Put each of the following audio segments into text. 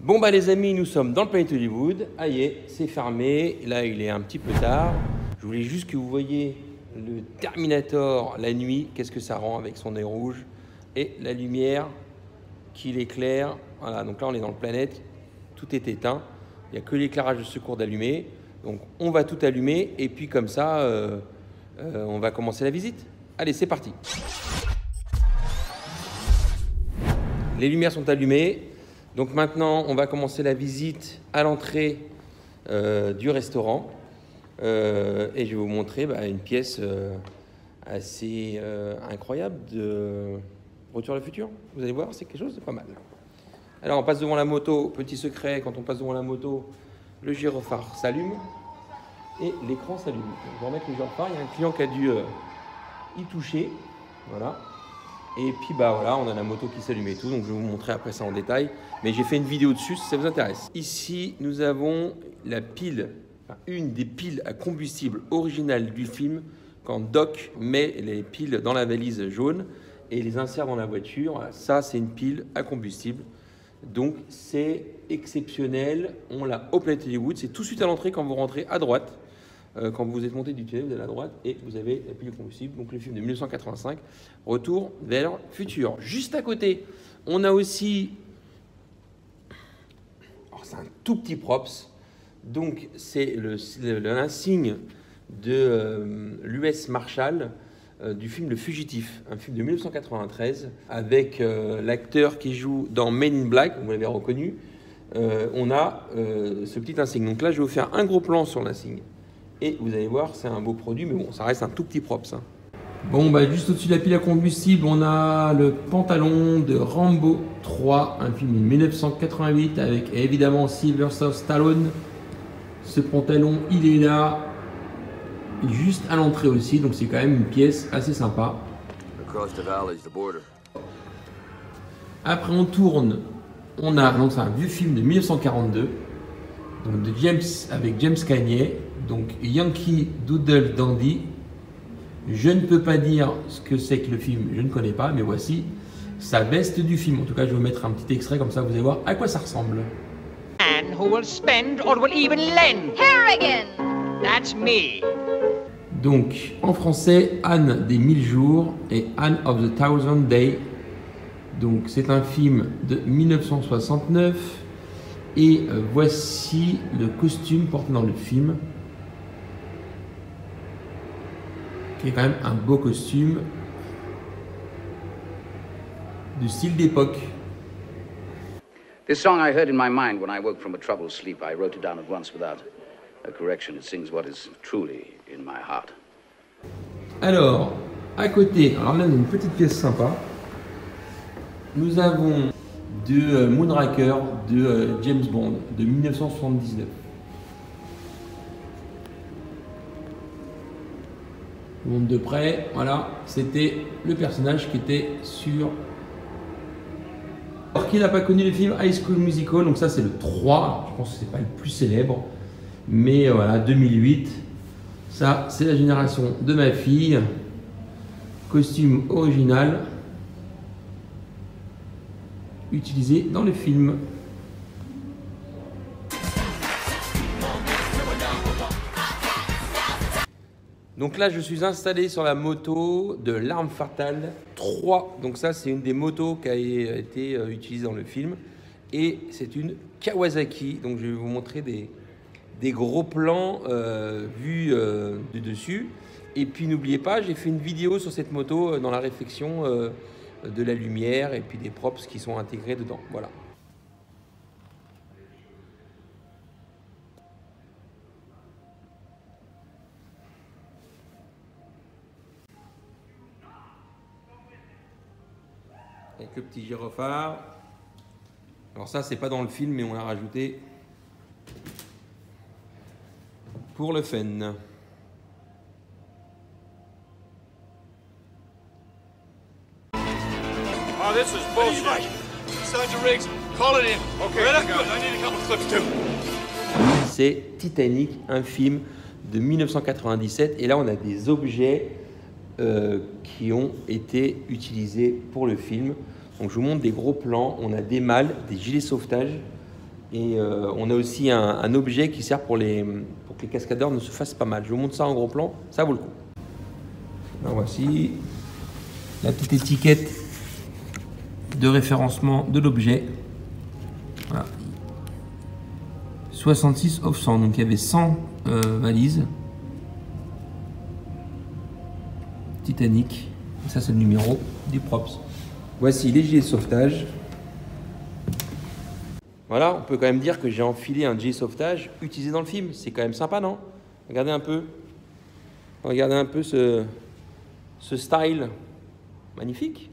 Bon bah les amis, nous sommes dans le Planet Hollywood. Ah y est, c'est fermé. Là, il est un petit peu tard. Je voulais juste que vous voyiez le Terminator la nuit. Qu'est-ce que ça rend avec son nez rouge et la lumière qui l'éclaire. Voilà, donc là on est dans le Planète. Tout est éteint. Il n'y a que l'éclairage de secours d'allumer. Donc on va tout allumer et puis comme ça, on va commencer la visite. Allez, c'est parti. Les lumières sont allumées. Donc maintenant, on va commencer la visite à l'entrée du restaurant. Et je vais vous montrer une pièce assez incroyable de Retour à le futur. Vous allez voir, c'est quelque chose de pas mal. Alors, on passe devant la moto. Petit secret, quand on passe devant la moto, le gyrophare s'allume et l'écran s'allume. On va remettre le gyrophare. Il y a un client qui a dû y toucher. Voilà. Et puis voilà, on a la moto qui s'allume et tout, donc je vais vous montrer après ça en détail. Mais j'ai fait une vidéo dessus si ça vous intéresse. Ici, nous avons la pile, une des piles à combustible originales du film, quand Doc met les piles dans la valise jaune et les insère dans la voiture. Voilà, ça, c'est une pile à combustible. Donc, c'est exceptionnel. On l'a au Planet Hollywood. C'est tout de suite à l'entrée quand vous rentrez à droite. Quand vous êtes monté du tunnel, vous allez à droite et vous avez la pile de combustible. Donc le film de 1985, Retour vers le futur. Juste à côté, on a aussi... c'est un tout petit props. Donc c'est l'insigne de l'US Marshall du film Le Fugitif, un film de 1993 avec l'acteur qui joue dans Men in Black, vous l'avez reconnu. On a ce petit insigne. Donc là, je vais vous faire un gros plan sur l'insigne. Et vous allez voir, c'est un beau produit, mais bon, ça reste un tout petit props. Bon, juste au-dessus de la pile à combustible, on a le pantalon de Rambo 3, un film de 1988 avec évidemment Sylvester Stallone. Ce pantalon, il est là, juste à l'entrée aussi, donc c'est quand même une pièce assez sympa. Après, on tourne, on a, donc c'est un vieux film de 1942, donc de avec James Cagney. Donc Yankee Doodle Dandy. Je ne peux pas dire ce que c'est que le film, je ne connais pas, mais voici sa veste du film. En tout cas, je vais vous mettre un petit extrait, comme ça vous allez voir à quoi ça ressemble. Man who will spend or will even lend. Harrigan! That's me. Donc, en français, Anne des 1000 jours et Anne of the Thousand Day. Donc, c'est un film de 1969. Et voici le costume porté dans le film. Qui est quand même un beau costume du style d'époque. This song I heard in my mind when I woke from a troubled sleep. I wrote it down at once without a correction. It sings what is truly in my heart. Alors, à côté, alors là, on a une petite pièce sympa. Nous avons de Moonraker de James Bond de 1979. Je vous montre de près, voilà, c'était le personnage qui était sur... Alors qui n'a pas connu le film High School Musical, donc ça c'est le 3, je pense que c'est pas le plus célèbre, mais voilà, 2008, ça c'est la génération de ma fille, costume original, utilisé dans le film. Donc là, je suis installé sur la moto de L'Arme Fatale 3. Donc ça, c'est une des motos qui a été utilisée dans le film. Et c'est une Kawasaki. Donc je vais vous montrer des gros plans vus du dessus. Et puis n'oubliez pas, j'ai fait une vidéo sur cette moto dans la réflexion de la lumière et puis des props qui sont intégrés dedans. Voilà. Avec le petit gyrophare. Alors ça, c'est pas dans le film, mais on l'a rajouté pour le fun. Oh, this is bullshit. Sergeant Riggs, call it in. Okay, good. I need a couple clips too. C'est Titanic, un film de 1997. Et là, on a des objets qui ont été utilisés pour le film. Donc je vous montre des gros plans, on a des malles, des gilets sauvetage, Et on a aussi un objet qui sert pour que les cascadeurs ne se fassent pas mal. Je vous montre ça en gros plan, ça vaut le coup. Alors voici la petite étiquette de référencement de l'objet. Voilà. 66 of 100, donc il y avait 100 valises. Titanic, ça c'est le numéro du props. Voici les gilets de sauvetage. Voilà, on peut quand même dire que j'ai enfilé un gilet de sauvetage utilisé dans le film. C'est quand même sympa, non? Regardez un peu. Regardez un peu ce style. Magnifique.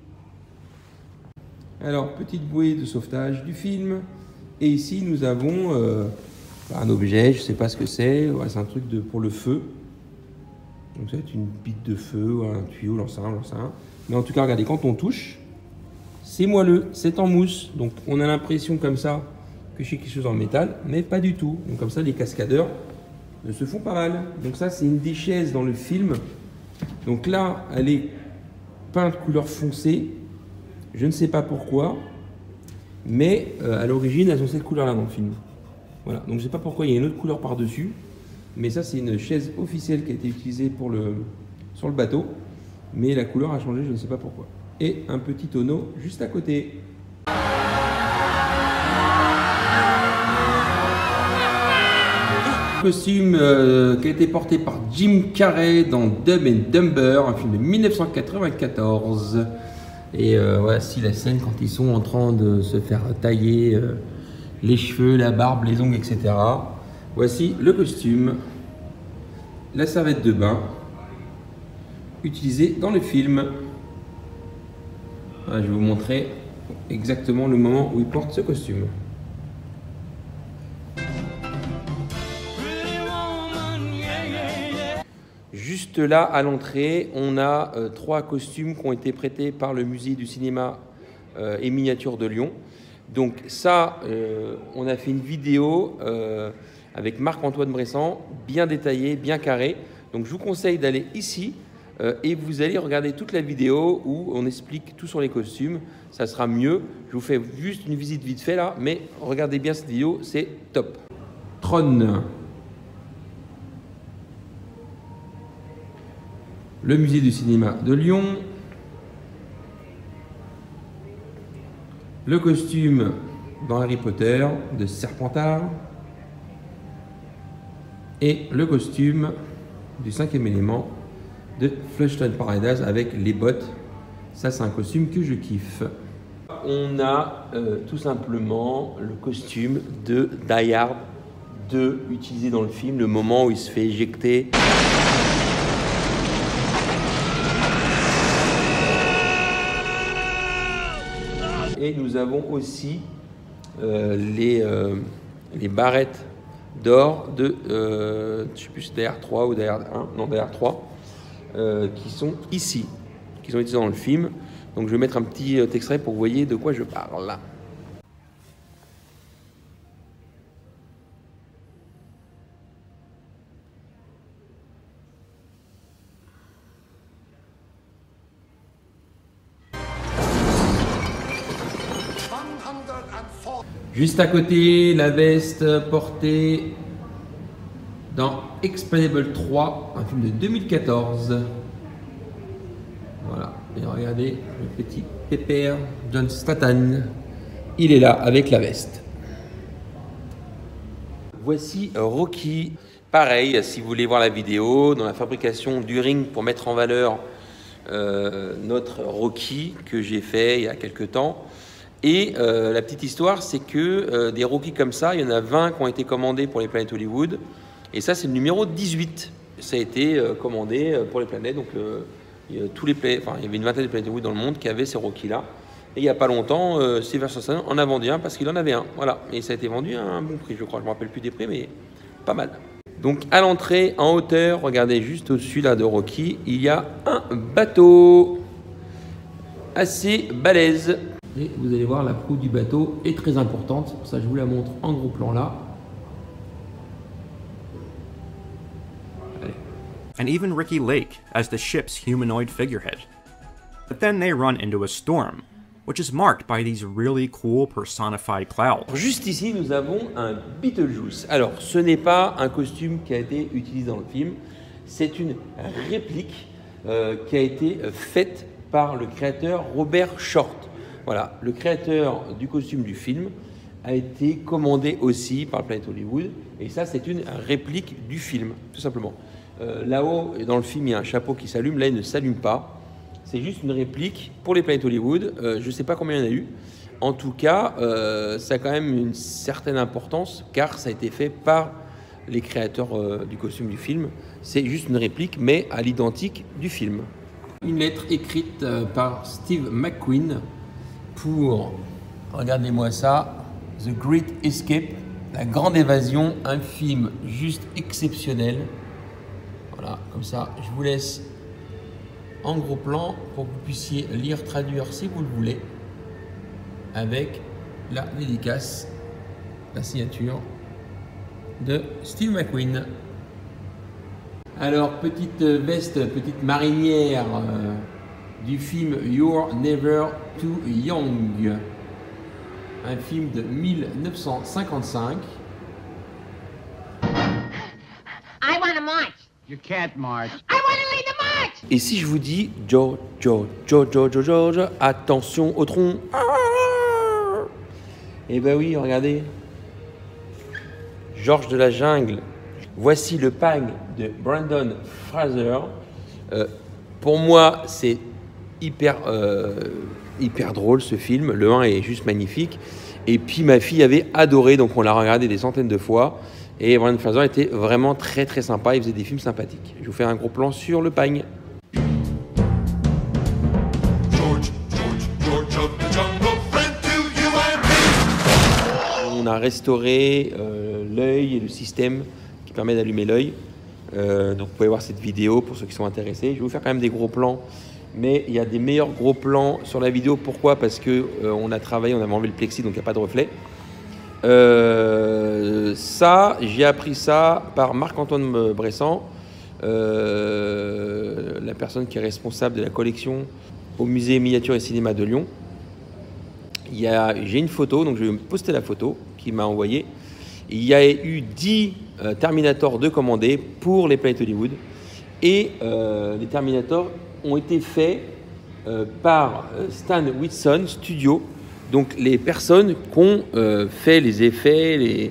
Alors, petite bouée de sauvetage du film. Et ici, nous avons un objet, je ne sais pas ce que c'est. Ouais, c'est un truc pour le feu. Donc, ça va être une bite de feu, ou un tuyau, j'en sais rien. Mais en tout cas, regardez, quand on touche, c'est moelleux, c'est en mousse. Donc, on a l'impression comme ça que j'ai quelque chose en métal, mais pas du tout. Donc, comme ça, les cascadeurs ne se font pas mal. Donc, ça, c'est une des chaises dans le film. Donc là, elle est peinte couleur foncée. Je ne sais pas pourquoi, mais à l'origine, elles ont cette couleur-là dans le film. Voilà. Donc, je ne sais pas pourquoi il y a une autre couleur par-dessus. Mais ça, c'est une chaise officielle qui a été utilisée sur le bateau. Mais la couleur a changé, je ne sais pas pourquoi. Et un petit tonneau juste à côté. Costume qui a été porté par Jim Carrey dans Dumb and Dumber, un film de 1994. Et voici la scène quand ils sont en train de se faire tailler les cheveux, la barbe, les ongles, etc. Voici le costume, la serviette de bain utilisée dans le film. Voilà, je vais vous montrer exactement le moment où il porte ce costume. Juste là, à l'entrée, on a 3 costumes qui ont été prêtés par le musée du cinéma et miniature de Lyon. Donc ça, on a fait une vidéo avec Marc-Antoine Bressan, bien détaillée, bien carrée. Donc je vous conseille d'aller ici et vous allez regarder toute la vidéo où on explique tout sur les costumes. Ça sera mieux. Je vous fais juste une visite vite fait là, mais regardez bien cette vidéo, c'est top. Tron. Le musée du cinéma de Lyon. Le costume dans Harry Potter de Serpentard. Et le costume du 5e élément de Flushton Paradise avec les bottes. Ça, c'est un costume que je kiffe. On a tout simplement le costume de Die Hard 2 utilisé dans le film, le moment où il se fait éjecter. Et nous avons aussi les barrettes d'or de, je ne sais plus si c'est Die Hard 3 ou Die Hard 1, non Die Hard 3, qui sont ici, qui sont utilisés dans le film. Donc je vais mettre un petit extrait pour que vous voyez de quoi je parle là. Juste à côté, la veste portée dans Expendables 3, un film de 2014. Voilà, et regardez le petit pépère John Statham. Il est là avec la veste. Voici Rocky. Pareil, si vous voulez voir la vidéo, dans la fabrication du ring pour mettre en valeur notre Rocky que j'ai fait il y a quelques temps. Et la petite histoire, c'est que des Rocky comme ça, il y en a 20 qui ont été commandés pour les planètes Hollywood. Et ça, c'est le numéro 18. Ça a été commandé pour les planètes. Donc, il y avait une vingtaine de planètes Hollywood dans le monde qui avaient ces Rocky-là. Et il n'y a pas longtemps, Sylvester Stallone en a vendu un parce qu'il en avait un. Voilà. Et ça a été vendu à un bon prix, je crois. Je ne me rappelle plus des prix, mais pas mal. Donc, à l'entrée, en hauteur, regardez juste au-dessus là de Rocky, il y a un bateau assez balèze. Et vous allez voir, la proue du bateau est très importante. Pour ça, je vous la montre en gros plan là. Allez. And even Ricky Lake as the ship's humanoid figurehead. But then they run into a storm, which is marked by these really cool personified clouds. Juste ici, nous avons un Beetlejuice. Alors, ce n'est pas un costume qui a été utilisé dans le film, c'est une réplique qui a été faite par le créateur Robert Short. Voilà, le créateur du costume du film a été commandé aussi par Planet Hollywood, et ça, c'est une réplique du film, tout simplement. Là-haut, dans le film, il y a un chapeau qui s'allume, là, il ne s'allume pas. C'est juste une réplique pour les Planet Hollywood. Je ne sais pas combien il y en a eu. En tout cas, ça a quand même une certaine importance, car ça a été fait par les créateurs du costume du film. C'est juste une réplique, mais à l'identique du film. Une lettre écrite par Steve McQueen pour, regardez-moi ça, The Great Escape, La Grande Évasion, un film juste exceptionnel. Voilà, comme ça, je vous laisse en gros plan pour que vous puissiez lire, traduire si vous le voulez, avec la dédicace, la signature de Steve McQueen. Alors, petite veste, petite marinière du film You're Never Too Young, un film de 1955. I want to march. You can't march. I want to lead the march. Et si je vous dis George, attention au tronc. Eh ben oui, regardez. Georges de la Jungle. Voici le Pang de Brandon Fraser. Pour moi, c'est hyper drôle ce film. Le 1 est juste magnifique. Et puis ma fille avait adoré, donc on l'a regardé des centaines de fois. Et Brandon Fraser était vraiment très très sympa, il faisait des films sympathiques. Je vous fais un gros plan sur le Pang. On a restauré l'œil et le système qui permet d'allumer l'œil. Donc vous pouvez voir cette vidéo pour ceux qui sont intéressés. Je vais vous faire quand même des gros plans, mais il y a des meilleurs gros plans sur la vidéo. Pourquoi? Parce que on a travaillé, on avait enlevé le plexi, donc il n'y a pas de reflet. Ça, j'ai appris ça par Marc-Antoine Bressan, la personne qui est responsable de la collection au musée Miniature et Cinéma de Lyon. J'ai une photo, donc je vais poster la photo qu'il m'a envoyée. Il y a eu 10 Terminator 2 commandés pour les Planet Hollywood, et les Terminator ont été faits par Stan Winston Studio. Donc les personnes qui ont fait les effets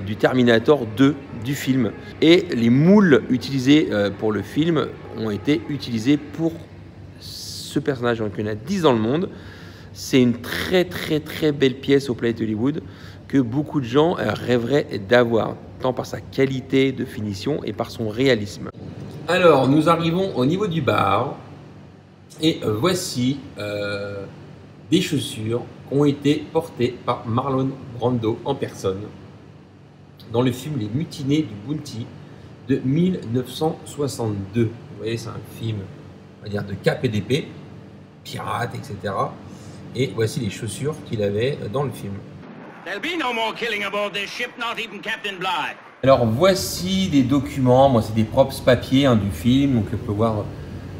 du Terminator 2 du film. Et les moules utilisés pour le film ont été utilisés pour ce personnage. Donc il y en a 10 dans le monde. C'est une très très très belle pièce au Planet Hollywood que beaucoup de gens rêveraient d'avoir, tant par sa qualité de finition et par son réalisme. Alors nous arrivons au niveau du bar. Et voici des chaussures qui ont été portées par Marlon Brando en personne dans le film Les Mutinés du Bounty de 1962. Vous voyez, c'est un film, on va dire, de cap et d'épée, pirates, etc. Et voici les chaussures qu'il avait dans le film. Alors voici des documents, moi c'est des props papiers du film, donc on peut voir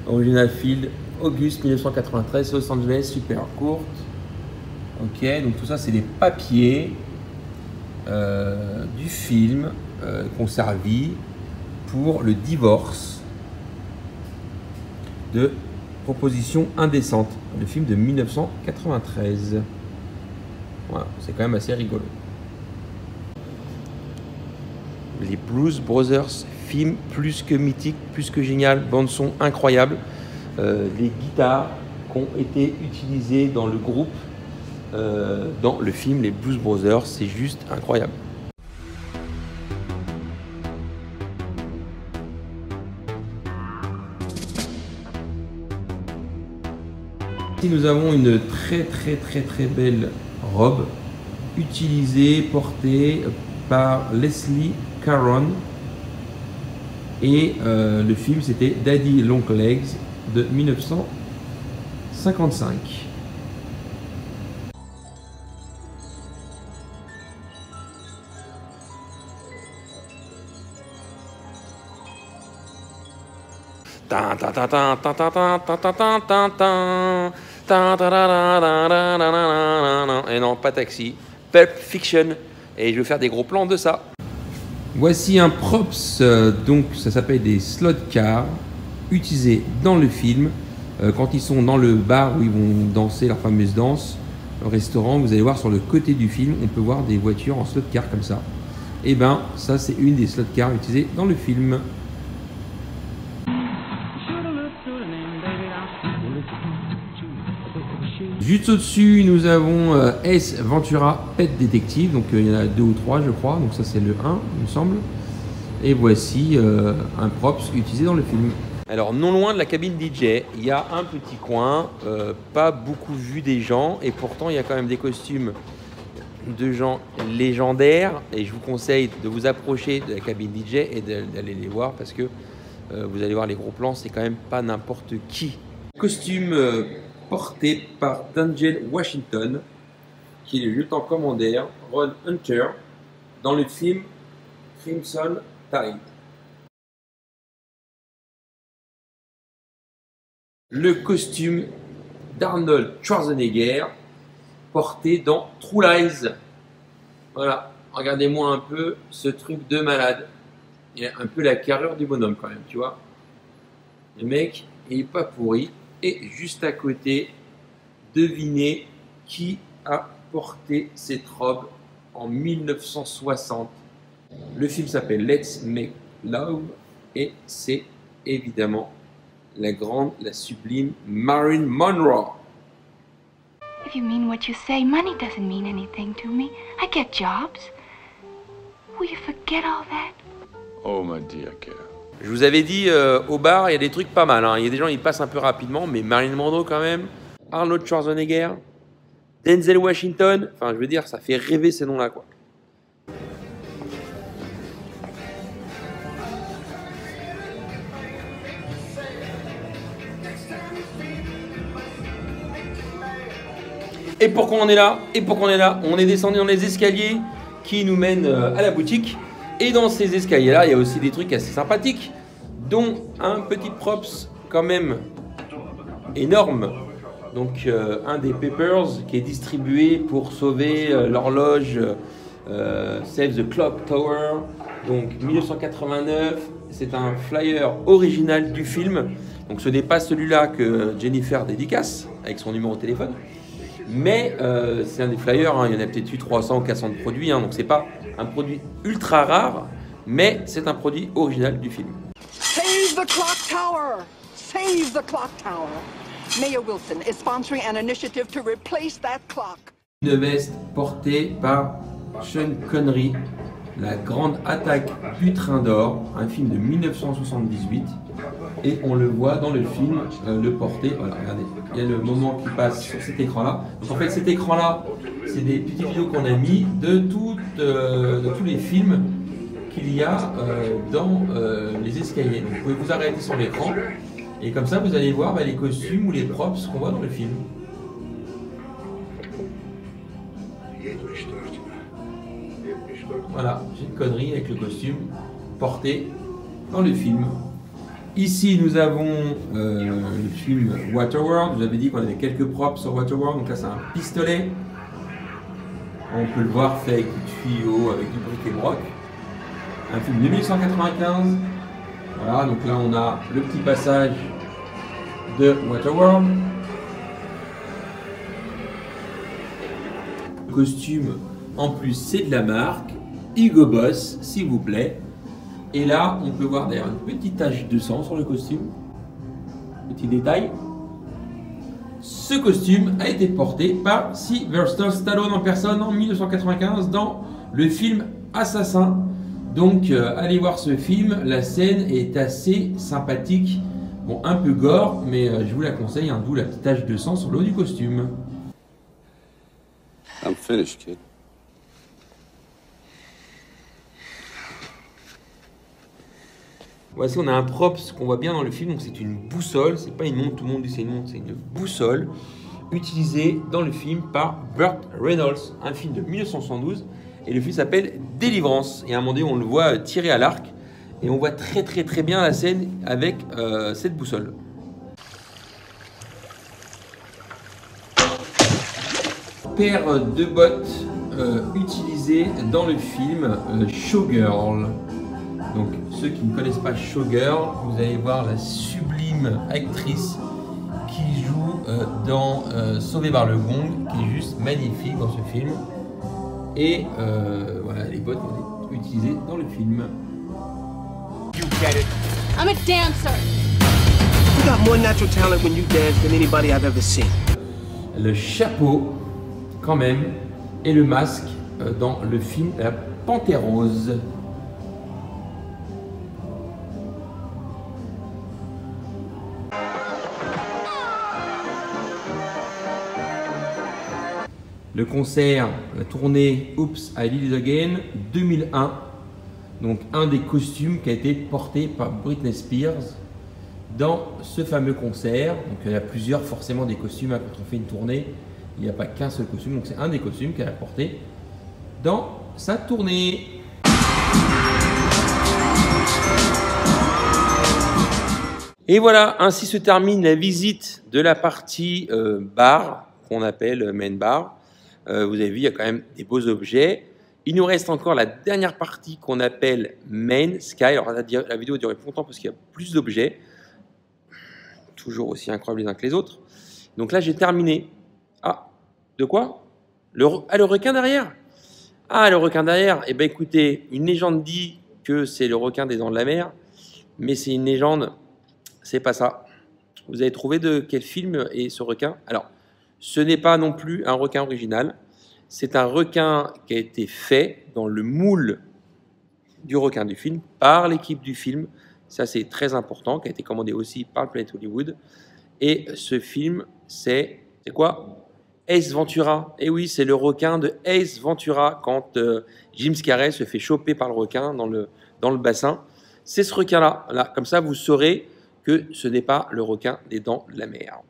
Original Field, August 1993, Los Angeles, super courte. Ok, donc tout ça c'est des papiers du film qu'on servi pour le divorce de Proposition indécente, le film de 1993. Voilà, c'est quand même assez rigolo. Les Blues Brothers, film plus que mythique, plus que génial, bande son incroyable. Les guitares qui ont été utilisées dans le groupe, dans le film Les Blues Brothers, c'est juste incroyable. Ici nous avons une très belle robe utilisée, portée par Leslie Caron, et le film c'était Daddy Long Legs de 1955. Et non, pas Taxi. Pulp Fiction. Et je vais faire des gros plans de ça. Voici un props, donc ça s'appelle des slot cars, utilisés dans le film. Quand ils sont dans le bar où ils vont danser leur fameuse danse, au restaurant, vous allez voir sur le côté du film, on peut voir des voitures en slot car comme ça. Et ben, ça c'est une des slot cars utilisées dans le film. Juste au-dessus, nous avons Ace Ventura Pet Detective. Donc il y en a 2 ou 3 je crois. Donc ça c'est le 1 il me semble. Et voici un props utilisé dans le film. Alors non loin de la cabine DJ, il y a un petit coin, pas beaucoup vu des gens. Et pourtant il y a quand même des costumes de gens légendaires. Et je vous conseille de vous approcher de la cabine DJ et d'aller les voir. Parce que vous allez voir les gros plans, c'est quand même pas n'importe qui. Costume... porté par Denzel Washington, qui est le lieutenant-commandeur Ron Hunter dans le film Crimson Tide. Le costume d'Arnold Schwarzenegger porté dans True Lies. Voilà, regardez-moi un peu ce truc de malade. Il y a un peu la carrure du bonhomme quand même, tu vois. Le mec, il est pas pourri. Et juste à côté, devinez qui a porté cette robe en 1960. Le film s'appelle Let's Make Love et c'est évidemment la grande, la sublime Marilyn Monroe. If you mean what you say, money doesn't mean anything to me. I get jobs. Will you forget all that? Oh, my dear girl. Je vous avais dit, au bar, il y a des trucs pas mal. Hein. Il y a des gens, ils passent un peu rapidement, mais Marilyn Monroe quand même, Arnold Schwarzenegger, Denzel Washington, enfin, je veux dire, ça fait rêver ces noms-là, quoi. Et pourquoi on est là? On est descendu dans les escaliers qui nous mènent à la boutique. Et dans ces escaliers-là, il y a aussi des trucs assez sympathiques, dont un petit props quand même énorme. Donc un des papers qui est distribué pour sauver l'horloge Save the Clock Tower. Donc 1989, c'est un flyer original du film. Donc ce n'est pas celui-là que Jennifer dédicace avec son numéro de téléphone. Mais c'est un des flyers, hein. Il y en a peut-être eu 300 ou 400 de produits, hein. Donc c'est pas un produit ultra rare, mais c'est un produit original du film. Save the Clock Tower! Save the Clock Tower! Mayor Wilson is sponsoring an initiative to replace that clock. Une veste portée par Sean Connery, La Grande Attaque du Train d'Or, un film de 1978. Et on le voit dans le film, le porter. Voilà, regardez, il y a le moment qui passe sur cet écran-là. Donc en fait, cet écran-là, c'est des petites vidéos qu'on a mis de tous les films qu'il y a dans les escaliers. Donc vous pouvez vous arrêter sur l'écran et comme ça, vous allez voir les costumes ou les props qu'on voit dans le film. Voilà, j'ai une connerie avec le costume porté dans le film. Ici, nous avons le film Waterworld. Je vous avais dit qu'on avait quelques props sur Waterworld. Donc là, c'est un pistolet. On peut le voir fait avec du tuyau, avec du bric-et-broc. Un film de 1995. Voilà, donc là, on a le petit passage de Waterworld. Le costume, en plus, c'est de la marque Hugo Boss, s'il vous plaît. Et là, on peut voir d'ailleurs une petite tache de sang sur le costume. Petit détail. Ce costume a été porté par Sylvester Stallone en personne en 1995 dans le film Assassin. Donc, allez voir ce film. La scène est assez sympathique. Bon, un peu gore, mais je vous la conseille. D'où la petite tache de sang sur le haut du costume. I'm finished, kid. Voici, on a un props qu'on voit bien dans le film, donc c'est une boussole, c'est pas une montre, tout le monde dit c'est une montre, c'est une boussole utilisée dans le film par Burt Reynolds, un film de 1972, et le film s'appelle Délivrance. Et à un moment donné, on le voit tirer à l'arc, et on voit très bien la scène avec cette boussole. paire de bottes utilisées dans le film Showgirl. Donc ceux qui ne connaissent pas Showgirl, vous allez voir la sublime actrice qui joue dans Sauvé par le Gong, qui est juste magnifique dans ce film. Et voilà, les bottes vont être utilisées dans le film. You get it. I'm a dancer. You got more natural talent when you dance than anybody I've ever seen. Le chapeau, quand même, et le masque dans le film La Panthère Rose. Le concert, la tournée Oops, I Did It Again 2001. Donc un des costumes qui a été porté par Britney Spears dans ce fameux concert. Donc il y en a plusieurs forcément des costumes. Quand on fait une tournée, il n'y a pas qu'un seul costume. Donc c'est un des costumes qu'elle a porté dans sa tournée. Et voilà, ainsi se termine la visite de la partie bar, qu'on appelle main bar. Vous avez vu, il y a quand même des beaux objets. Il nous reste encore la dernière partie qu'on appelle Main Sky. Alors la vidéo a duré plus longtemps parce qu'il y a plus d'objets. Toujours aussi incroyables les uns que les autres. Donc là, j'ai terminé. Ah, de quoi? Le requin derrière? Ah, le requin derrière. Eh bien, écoutez, une légende dit que c'est le requin des Dents de la Mer. Mais c'est une légende, c'est pas ça. Vous avez trouvé de quel film est ce requin? Alors, ce n'est pas non plus un requin original. C'est un requin qui a été fait dans le moule du requin du film par l'équipe du film. Ça, c'est très important, qui a été commandé aussi par le Planet Hollywood. Et ce film, c'est quoi? Ace Ventura. Et oui, c'est le requin de Ace Ventura quand Jim Carrey se fait choper par le requin dans le bassin. C'est ce requin-là. Là, comme ça, vous saurez que ce n'est pas le requin des Dents de la Mer.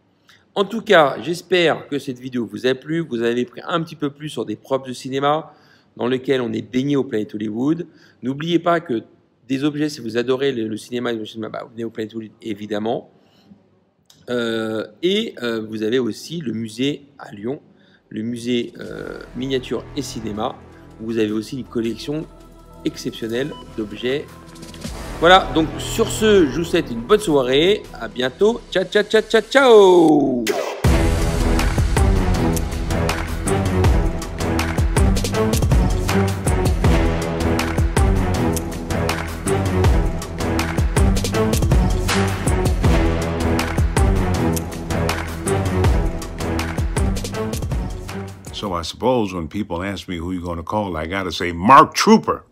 En tout cas, j'espère que cette vidéo vous a plu. Vous avez pris un petit peu plus sur des props de cinéma dans lesquels on est baigné au Planet Hollywood. N'oubliez pas que des objets, si vous adorez le cinéma, vous venez au Planet Hollywood évidemment. Vous avez aussi le musée à Lyon, le musée miniature et cinéma, où vous avez aussi une collection exceptionnelle d'objets. Voilà, donc sur ce, je vous souhaite une bonne soirée. À bientôt. Ciao, ciao, ciao, ciao, ciao. So I suppose when people ask me who you're going to call, I got to say Mark Trooper.